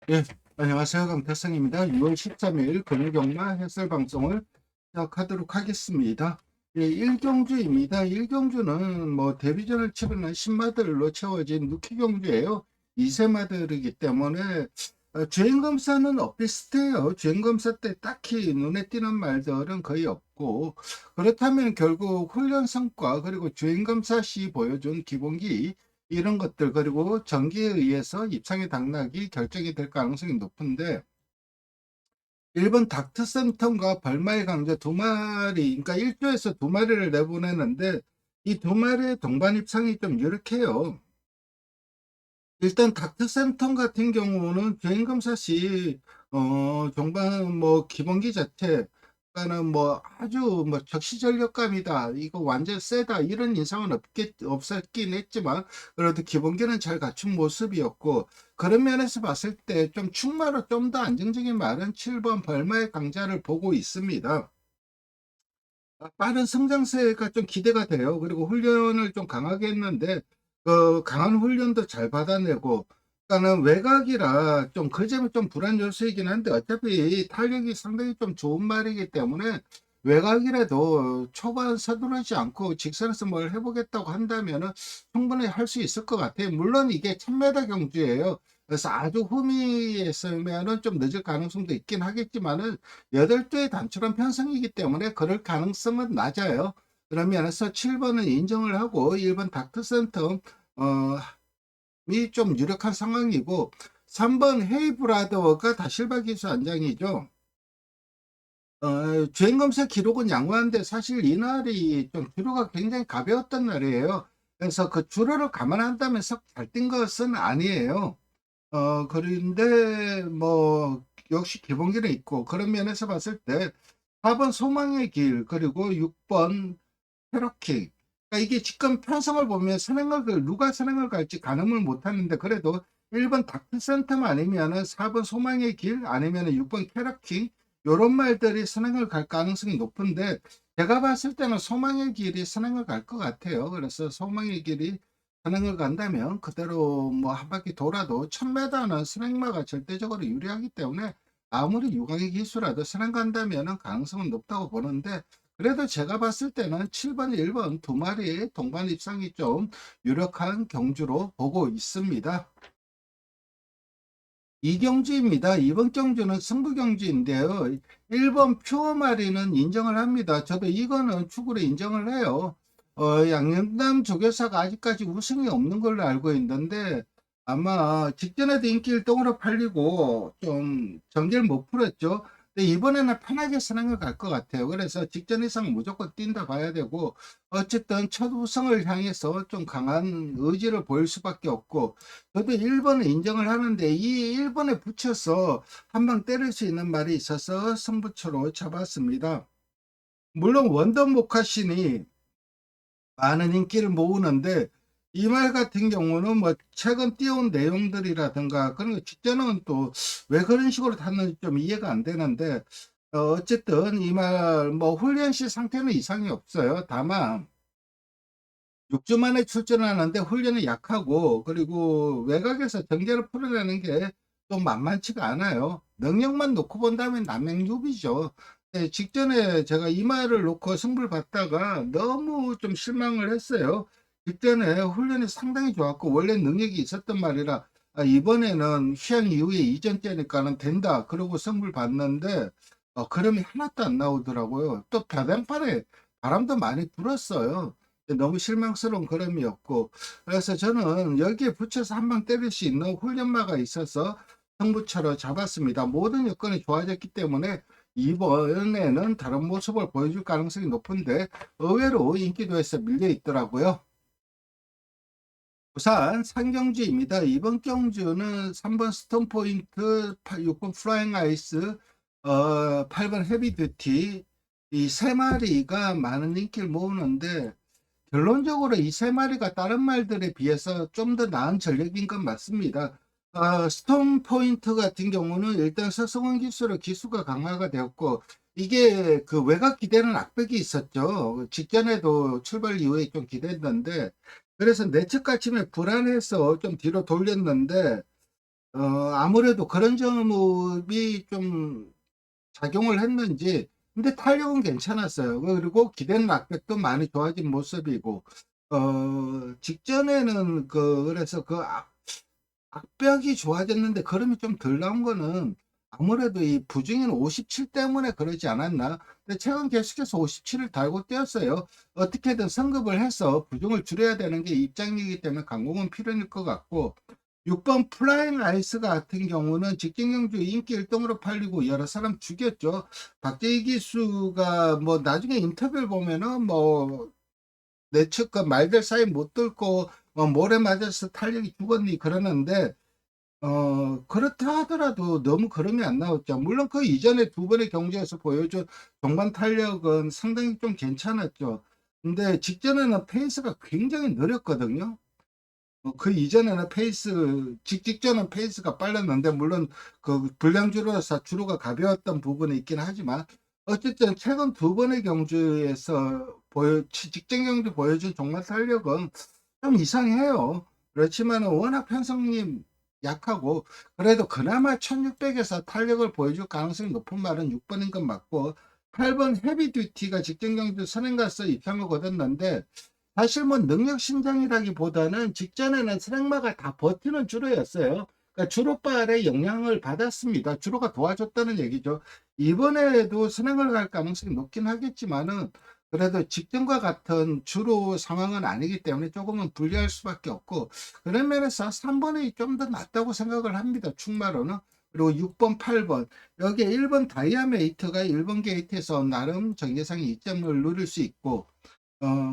예, 안녕하세요. 강태성입니다. 6월 13일 금요경마 해설 방송을 시작하도록 하겠습니다. 예, 일경주입니다. 일경주는 뭐 데뷔전을 치르는 신마들로 채워진 루키 경주예요. 2세마들이기 때문에 주행검사는 엇비슷해요. 주행검사 때 딱히 눈에 띄는 말들은 거의 없고, 그렇다면 결국 훈련 성과 그리고 주행검사 시 보여준 기본기 이런 것들 그리고 전기에 의해서 입상의 당락이 결정이 될 가능성이 높은데, 일본 닥터센텀과 벌마의 강자 두 마리, 그러니까 1조에서 두 마리를 내보내는데 이 두 마리의 동반 입상이 좀 유력해요. 일단 닥터센텀 같은 경우는 주행검사 시 종반 뭐 기본기 자체가는 뭐 아주 뭐 적시전력감이다, 이거 완전 세다, 이런 인상은 없었긴 했지만 그래도 기본기는 잘 갖춘 모습이었고, 그런 면에서 봤을 때 좀 충마로 좀 더 안정적인 말은 7번 벌마의 강자를 보고 있습니다. 빠른 성장세가 좀 기대가 돼요. 그리고 훈련을 좀 강하게 했는데 그 강한 훈련도 잘 받아내고, 그러니까는 외곽이라 좀 그 점이 좀 불안 요소이긴 한데, 어차피 탄력이 상당히 좀 좋은 말이기 때문에 외곽이라도 초반 서두르지 않고 직선에서 뭘 해보겠다고 한다면은 충분히 할 수 있을 것 같아요. 물론 이게 1000m 경주예요. 그래서 아주 후미에서면은 좀 늦을 가능성도 있긴 하겠지만은 8조의 단축한 편성이기 때문에 그럴 가능성은 낮아요. 그런 면에서 7번은 인정을 하고 1번 닥터센터 좀 유력한 상황이고, 3번 헤이브라더가 다실바 기수 안장이죠. 주행검사 기록은 양호한데 사실 이날이 좀 주로가 굉장히 가벼웠던 날이에요. 그래서 그 주로를 감안한다면 썩 잘 뛴 것은 아니에요. 그런데 뭐 역시 기본기는 있고, 그런 면에서 봤을 때 4번 소망의 길 그리고 6번 페러킹, 그러니까 이게 지금 편성을 보면 누가 선행을 갈지 가늠을 못 하는데, 그래도 1번 다크센텀 아니면은 4번 소망의 길 아니면은 6번 캐러킹, 요런 말들이 선행을 갈 가능성이 높은데, 제가 봤을 때는 소망의 길이 선행을 갈 것 같아요. 그래서 소망의 길이 선행을 간다면 그대로 뭐 한 바퀴 돌아도 1000m는 선행마가 절대적으로 유리하기 때문에 아무리 유광의 기수라도 선행 간다면은 가능성은 높다고 보는데, 그래도 제가 봤을 때는 7번, 1번 두 마리의 동반 입상이 좀 유력한 경주로 보고 있습니다. 이경주입니다. 이번 경주는 승부 경주인데요. 1번 퓨어 마리는 인정을 합니다. 저도 이거는 축으로 인정을 해요. 양념남 조교사가 아직까지 우승이 없는 걸로 알고 있는데, 아마 직전에도 인기 1등으로 팔리고 좀 전개를 못 풀었죠. 근데 이번에는 편하게 선행을 갈 것 같아요. 그래서 직전 이상 무조건 뛴다 봐야 되고, 어쨌든 첫 우승을 향해서 좀 강한 의지를 보일 수밖에 없고, 저도 1번을 인정을 하는데 이 1번에 붙여서 한 방 때릴 수 있는 말이 있어서 승부처로 잡았습니다. 물론 원더 모카신이 많은 인기를 모으는데, 이 말 같은 경우는 뭐 최근 띄운 내용들이라든가 그런 거 직전은 또 왜 그런 식으로 탔는지 좀 이해가 안 되는데, 어쨌든 이 말 뭐 훈련 시 상태는 이상이 없어요. 다만 6주 만에 출전하는데 훈련이 약하고, 그리고 외곽에서 경기를 풀어내는 게 좀 만만치가 않아요. 능력만 놓고 본다면 남행유비죠. 직전에 제가 이 말을 놓고 승부를 봤다가 너무 좀 실망을 했어요. 직전에 훈련이 상당히 좋았고 원래 능력이 있었던 말이라, 이번에는 휴양 이후에 이전째니까는 된다 그러고 승부를 봤는데 그럼이 하나도 안 나오더라고요. 또 배당판에 바람도 많이 불었어요. 너무 실망스러운 걸음이었고, 그래서 저는 여기에 붙여서 한 방 때릴 수 있는 훈련마가 있어서 승부처로 잡았습니다. 모든 여건이 좋아졌기 때문에 이번에는 다른 모습을 보여줄 가능성이 높은데, 의외로 인기도에서 밀려 있더라고요. 부산 상경주입니다. 이번 경주는 3번 스톤 포인트, 6번 플라잉 아이스, 8번 헤비 듀티, 이 세 마리가 많은 인기를 모으는데, 결론적으로 이 세 마리가 다른 말들에 비해서 좀 더 나은 전력인 건 맞습니다. 스톤 포인트 같은 경우는 일단 서성원 기수로 기수가 강화가 되었고, 이게 그 외곽 기대는 악백이 있었죠. 직전에도 출발 이후에 좀 기대했는데, 그래서 내측 가침에 불안해서 좀 뒤로 돌렸는데, 아무래도 그런 점이 좀 작용을 했는지 근데 탄력은 괜찮았어요. 그리고 기대는 악백도 많이 좋아진 모습이고 직전에는 그래서 악벽이 좋아졌는데 걸음이 좀 덜 나온 거는 아무래도 이 부중인 57 때문에 그러지 않았나. 근데 최근 계속해서 57을 달고 뛰었어요. 어떻게든 성급을 해서 부중을 줄여야 되는 게 입장이기 때문에 강공은 필연일 것 같고 6번 플라잉 아이스 같은 경우는 직전 경주 인기 1등으로 팔리고 여러 사람 죽였죠. 박재희 기수가 뭐 나중에 인터뷰를 보면은 뭐 내측과 말들 사이 못 뚫고 모래 맞아서 탄력이 죽었니 그러는데 그렇다 하더라도 너무 걸음이 안 나왔죠. 물론 그 이전에 두 번의 경기에서 보여준 동반 탄력은 상당히 좀 괜찮았죠. 근데 직전에는 페이스가 굉장히 느렸거든요. 그 이전에는 직전은 페이스가 빨랐는데, 물론 그 불량주로서 주로가 가벼웠던 부분이 있긴 하지만, 어쨌든 최근 두 번의 경주에서 직전 경주 보여준 종말 탄력은 좀 이상해요. 그렇지만 워낙 편성님 약하고, 그래도 그나마 1600에서 탄력을 보여줄 가능성이 높은 말은 6번인 건 맞고, 8번 헤비듀티가 직전 경주 선행가서 입상을 거뒀는데, 사실 뭐 능력 신장이라기보다는 직전에는 스랭마가 다 버티는 주로였어요. 그러니까 주로발의 영향을 받았습니다. 주로가 도와줬다는 얘기죠. 이번에도 선행을 갈 가능성이 높긴 하겠지만은 그래도 직전과 같은 주로 상황은 아니기 때문에 조금은 불리할 수밖에 없고, 그런 면에서 3번이 좀 더 낫다고 생각을 합니다. 충마로는. 그리고 6번, 8번 여기에 1번 다이아메이터가 1번 게이트에서 나름 정계상의 이점을 누릴 수 있고,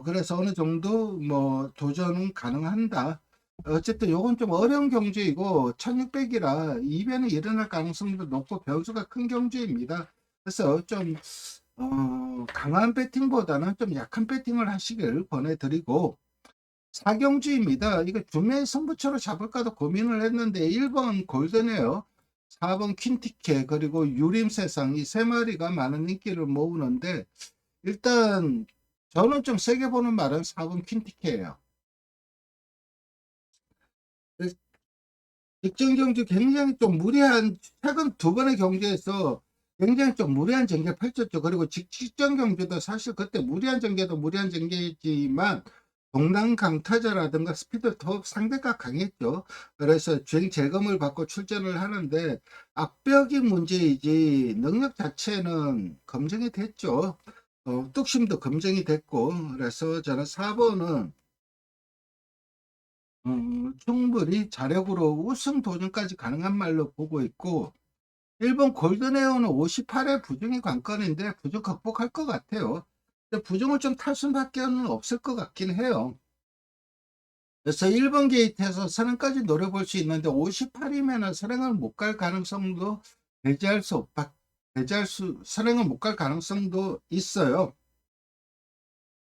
그래서 어느 정도 뭐 도전은 가능한다. 어쨌든 요건 좀 어려운 경주이고 1600이라 이변이 일어날 가능성도 높고 변수가 큰 경주입니다. 그래서 좀 강한 배팅보다는 좀 약한 배팅을 하시길 권해드리고, 사경주입니다. 이거 주매 승부처로 잡을까도 고민을 했는데 1번 골든에어, 4번 퀸티케, 그리고 유림세상 이 세 마리가 많은 인기를 모으는데, 일단 저는 좀 세게 보는 말은 4번 퀸티케예요. 직전 경주 굉장히 좀 무리한, 최근 두 번의 경주에서 굉장히 좀 무리한 전개 펼쳤죠. 그리고 직전 경주도 사실 그때 무리한 전개도 무리한 전개지만 동남 강타자라든가 스피드 더 상대가 강했죠. 그래서 주행 재검을 받고 출전을 하는데 악벽이 문제이지 능력 자체는 검증이 됐죠. 뚝심도 검증이 됐고, 그래서 저는 4번은 충분히 자력으로 우승 도전까지 가능한 말로 보고 있고, 일본 골든에어는 58의 부중이 관건인데 부중 극복할 것 같아요. 근데 부중을 좀 탈 수밖에 없을 것 같긴 해요. 그래서 1번 게이트에서 선행까지 노려볼 수 있는데 58이면 선행을 못 갈 가능성도 배제할 수 없다. 선행을 못 갈 가능성도 있어요.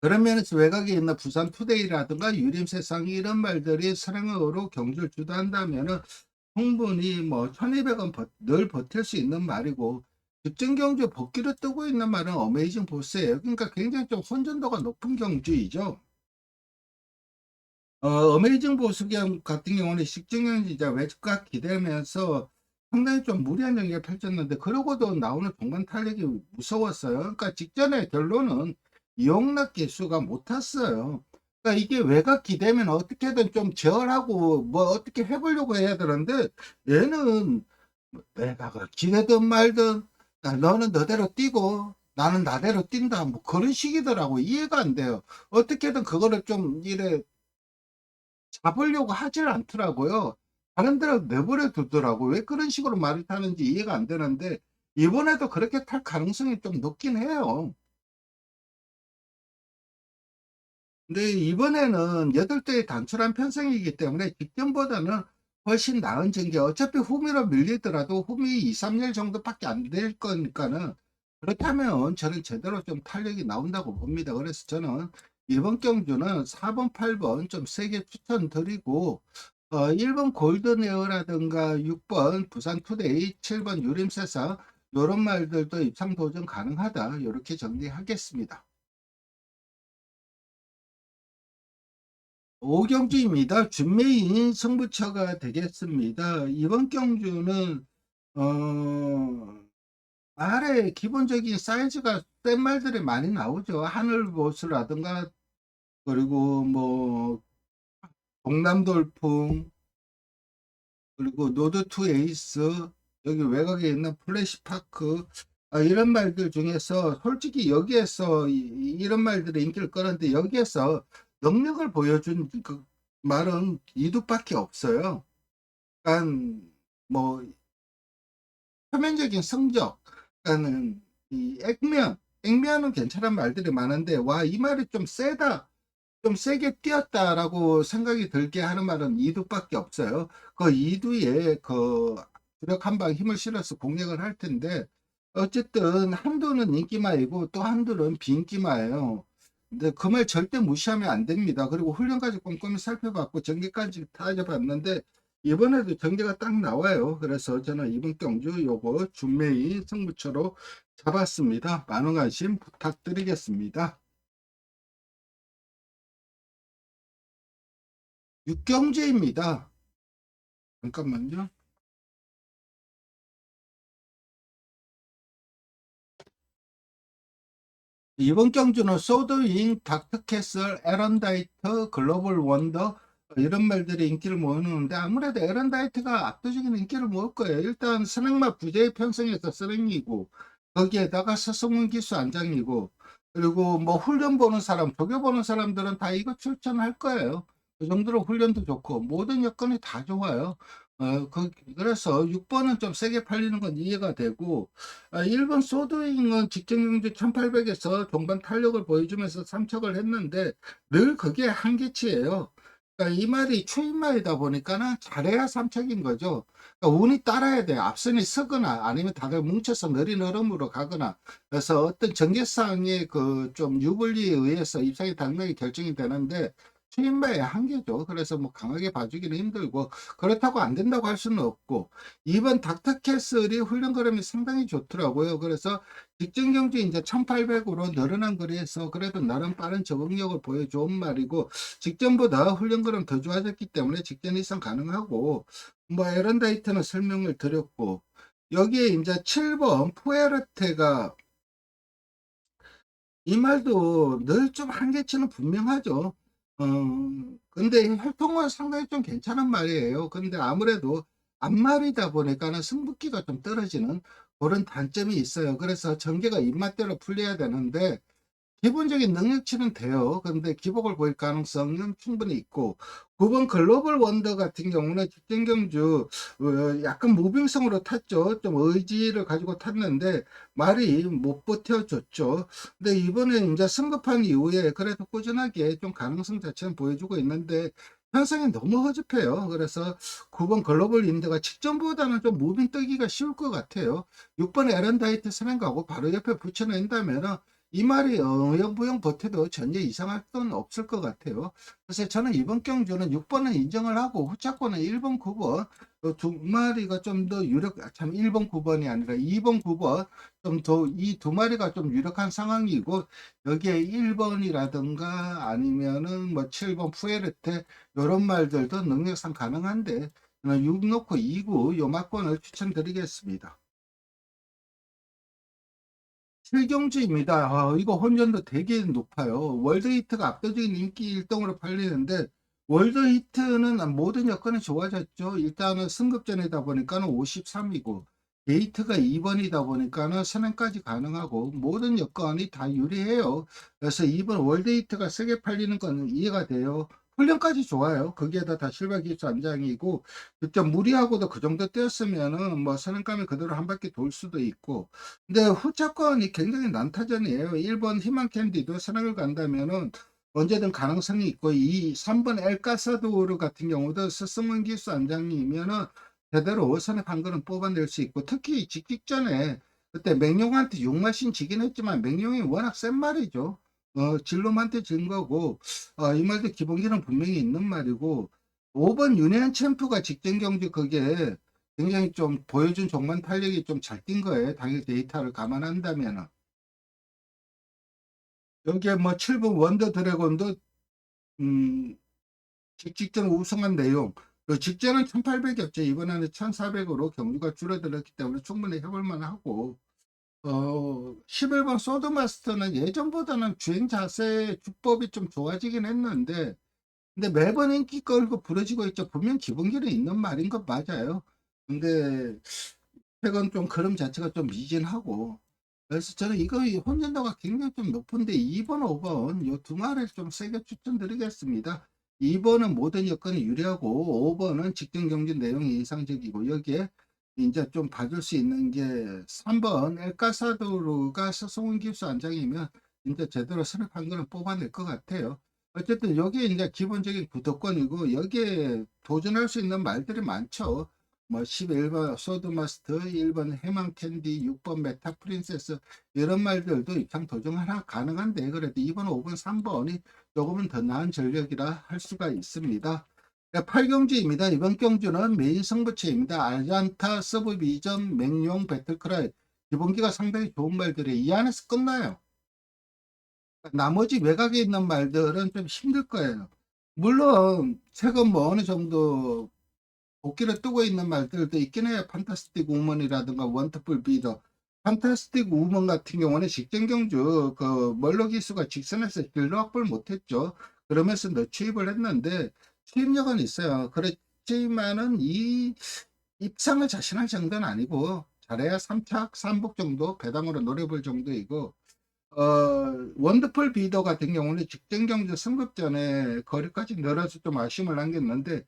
그런 면에서 외곽에 있는 부산 투데이라든가 유림세상 이런 말들이 선행으로 경주를 주도한다면은 충분히 뭐 1200원 늘 버틸 수 있는 말이고, 직전 경주 복귀로 뜨고 있는 말은 어메이징 보스예요. 그러니까 굉장히 좀 혼전도가 높은 경주이죠. 어메이징 보스 같은 경우는 직전 경주자 외곽 기대면서 상당히 좀 무리한 경기가 펼쳤는데, 그러고도 나오는 동반 탄력이 무서웠어요. 그러니까 직전에 결론은 이용락 기수가 못 탔어요. 그러니까 이게 외곽 기대면 어떻게든 좀 제어하고 뭐 어떻게 해보려고 해야 되는데, 얘는 외곽을 기대든 말든 너는 너대로 뛰고 나는 나대로 뛴다, 뭐 그런 식이더라고. 이해가 안 돼요. 어떻게든 그거를 좀 이래 잡으려고 하질 않더라고요. 다른 데로 내버려 두더라고. 왜 그런 식으로 말을 타는지 이해가 안 되는데, 이번에도 그렇게 탈 가능성이 좀 높긴 해요. 근데 이번에는 8대의 단출한 편성이기 때문에 직전보다는 훨씬 나은 전개. 어차피 후미로 밀리더라도 후미 2, 3열 정도밖에 안 될 거니까는, 그렇다면 저는 제대로 좀 탄력이 나온다고 봅니다. 그래서 저는 이번 경주는 4번, 8번 좀 세게 추천드리고, 1번 골든에어라든가 6번 부산 투데이, 7번 유림세상 요런 말들도 입상 도전 가능하다. 이렇게 정리하겠습니다. 오경주입니다. 준매인 승부처가 되겠습니다. 이번 경주는 말의 기본적인 사이즈가 센 말들이 많이 나오죠. 하늘보스라든가 그리고 뭐 동남돌풍 그리고 노드2 에이스 여기 외곽에 있는 플래시파크 이런 말들 중에서 솔직히 여기에서 이런 말들의 인기를 끌었는데 여기에서 능력을 보여준 그 말은 이두밖에 없어요. 그러니까 뭐 표면적인 성적, 그러니까는 이 액면은 괜찮은 말들이 많은데 와 이 말이 좀 세다, 좀 세게 뛰었다라고 생각이 들게 하는 말은 이두밖에 없어요. 그 이두에 그 주력 한방 힘을 실어서 공략을 할 텐데 어쨌든 한두는 인기마이고 또 한두는 비인기마예요. 근데 그 말 절대 무시하면 안 됩니다. 그리고 훈련까지 꼼꼼히 살펴봤고 전개까지 따져봤는데 이번에도 전개가 딱 나와요. 그래서 저는 이번 경주 요거 준매이 승부처로 잡았습니다. 많은 관심 부탁드리겠습니다. 육경제입니다. 잠깐만요. 이번 경주는 소드윙, 닥터캐슬, 에런다이트, 글로벌 원더 이런 말들이 인기를 모으는데 아무래도 에런다이트가 압도적인 인기를 모을 거예요. 일단 선행마 부재의 편성에서 쓰레기고 거기에다가 서승훈 기수 안장이고 그리고 뭐 훈련 보는 사람, 조교 보는 사람들은 다 이거 추천할 거예요. 그 정도로 훈련도 좋고 모든 여건이 다 좋아요. 그래서 6번은 좀 세게 팔리는 건 이해가 되고 1번 소드윙은 직전 경주 1800에서 종반 탄력을 보여주면서 삼척을 했는데 늘 그게 한계치예요. 그러니까 이 말이 추임말이다 보니까는 잘해야 삼척인 거죠. 그러니까 운이 따라야 돼요. 앞선이 서거나 아니면 다들 뭉쳐서 느린 흐름으로 가거나 그래서 어떤 전개상의 그 좀 유불리에 의해서 입상이 당락이 결정이 되는데 추임말의 한계죠. 그래서 뭐 강하게 봐주기는 힘들고 그렇다고 안 된다고 할 수는 없고 이번 닥터캐슬이 훈련 그램이 상당히 좋더라고요. 그래서 직전 경주 이제 1800으로 늘어난 거리에서 그래도 나름 빠른 적응력을 보여준 말이고 직전보다 훈련 그램 더 좋아졌기 때문에 직전 이상 가능하고 뭐 에런다이트는 설명을 드렸고 여기에 이제 7번 푸에르테가 이 말도 늘 좀 한계치는 분명하죠. 어, 근데 혈통은 상당히 좀 괜찮은 말이에요. 근데 아무래도 앞말이다 보니까는 승부기가 좀 떨어지는 그런 단점이 있어요. 그래서 전개가 입맛대로 풀려야 되는데 기본적인 능력치는 돼요. 그런데 기복을 보일 가능성은 충분히 있고 9번 글로벌 원더 같은 경우는 직전 경주 약간 무빙성으로 탔죠. 좀 의지를 가지고 탔는데 말이 못 버텨줬죠. 근데 이번에 이제 승급한 이후에 그래도 꾸준하게 좀 가능성 자체는 보여주고 있는데 현상이 너무 허접해요. 그래서 9번 글로벌 인드가 직전보다는 좀 무빙 뜨기가 쉬울 것 같아요. 6번 에런다이트 선행가고 바로 옆에 붙여낸다면 이 말이 어영부영 버텨도 전혀 이상할 건 없을 것 같아요. 그래서 저는 이번 경주는 6번은 인정을 하고 후차권은 1번, 9번 두 마리가 좀 더 유력, 참 1번, 9번이 아니라 2번, 9번 좀 더 이 두 마리가 좀 유력한 상황이고 여기에 1번이라든가 아니면은 뭐 7번 푸에르테 이런 말들도 능력상 가능한데 6 놓고 2구 요 막권을 추천드리겠습니다. 실경주입니다. 이거 혼전도 되게 높아요. 월드히트가 압도적인 인기 1등으로 팔리는데 월드히트는 모든 여건이 좋아졌죠. 일단은 승급전이다 보니까는 53이고 게이트가 2번이다 보니까는 선행까지 가능하고 모든 여건이 다 유리해요. 그래서 이번 월드히트가 세게 팔리는 건 이해가 돼요. 훈련까지 좋아요. 거기에다 다 실버 기수 안장이고 그때 무리하고도 그 정도 뛰었으면은 뭐 선행감이 그대로 한 바퀴 돌 수도 있고 근데 후차권이 굉장히 난타전이에요. 1번 희망 캔디도 선행을 간다면은 언제든 가능성이 있고 이 3번 엘카사도르 같은 경우도 스승문 기수 안장이면은 제대로 선행 한 거는 뽑아낼 수 있고 특히 직전에 그때 맹룡한테 6마신 지긴 했지만 맹룡이 워낙 센 말이죠. 진롬한테 진 거고 이 말도 기본기는 분명히 있는 말이고 5번 윤혜연 챔프가 직전 경기 그게 굉장히 좀 보여준 종반 탄력이 좀 잘 뛴 거예요. 당일 데이터를 감안한다면은. 여기에 뭐 7번 원더 드래곤도 음, 직전 우승한 내용. 직전은 1800이었죠. 이번에는 1400으로 경주가 줄어들었기 때문에 충분히 해볼 만하고, 11번 소드마스터는 예전보다는 주행 자세 주법이 좀 좋아지긴 했는데, 근데 매번 인기 끌고 부러지고 있죠. 분명 기본기는 있는 말인 것 맞아요. 근데 최근 좀 흐름 자체가 좀 미진하고, 그래서 저는 이거 혼전도가 굉장히 좀 높은데 2번, 5번 요 두 마리를 좀 세게 추천드리겠습니다. 2번은 모든 여건이 유리하고 5번은 직전 경주 내용이 이상적이고, 여기에 이제 좀 봐줄 수 있는 게 3번 엘카사도르가 서송훈 기수 안장이면 진짜 제대로 선입한 거는 뽑아낼 것 같아요. 어쨌든 여기에 이제 기본적인 구도권이고, 여기에 도전할 수 있는 말들이 많죠. 뭐 11번 소드마스터, 1번 해망캔디, 6번 메타 프린세스, 이런 말들도 입장 도전 하나 가능한데, 그래도 2번, 5번, 3번이 조금은 더 나은 전력이라 할 수가 있습니다. 8경주입니다. 이번 경주는 메인 승부처입니다. 알잔타, 서브비전, 맹용, 배틀크라이, 기본기가 상당히 좋은 말들이 이 안에서 끝나요. 나머지 외곽에 있는 말들은 좀 힘들 거예요. 물론 최근 뭐 어느 정도 복귀를 뜨고 있는 말들도 있긴 해요. 판타스틱 우먼이라든가 원터풀 비더. 판타스틱 우먼 같은 경우는 직전 경주 그 멀로 기수가 직선에서 길로 확보를 못했죠. 그러면서 늦추입을 했는데 추입력은 있어요. 그렇지만은 이 입상을 자신할 정도는 아니고, 잘해야 3착 3복 정도 배당으로 노려볼 정도이고, 원더풀 비더 같은 경우는 직전 경주 승급전에 거리까지 늘어서 좀 아쉬움을 남겼는데,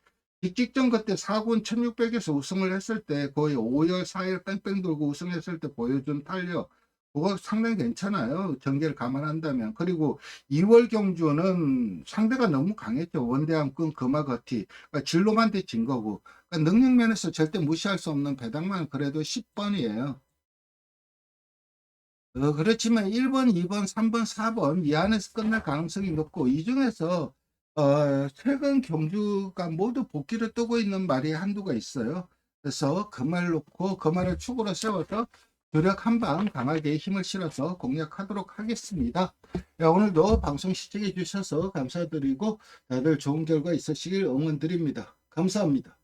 직전 그때 4군 1600에서 우승을 했을 때 거의 5열 4열 뺑뺑 돌고 우승했을 때 보여준 탄력, 그거 상당히 괜찮아요. 전개를 감안한다면. 그리고 2월 경주는 상대가 너무 강했죠. 원대함권 금화거티. 그러니까 진로만 대진 거고, 그러니까 능력 면에서 절대 무시할 수 없는 배당만 그래도 10번이에요. 그렇지만 1번, 2번, 3번, 4번 이 안에서 끝날 가능성이 높고, 이 중에서 최근 경주가 모두 복귀를 뜨고 있는 말이 한두가 있어요. 그래서 그 말 놓고 그 말을 축으로 세워서 주력 한방 강하게 힘을 실어서 공략하도록 하겠습니다. 오늘도 방송 시청해 주셔서 감사드리고, 다들 좋은 결과 있으시길 응원드립니다. 감사합니다.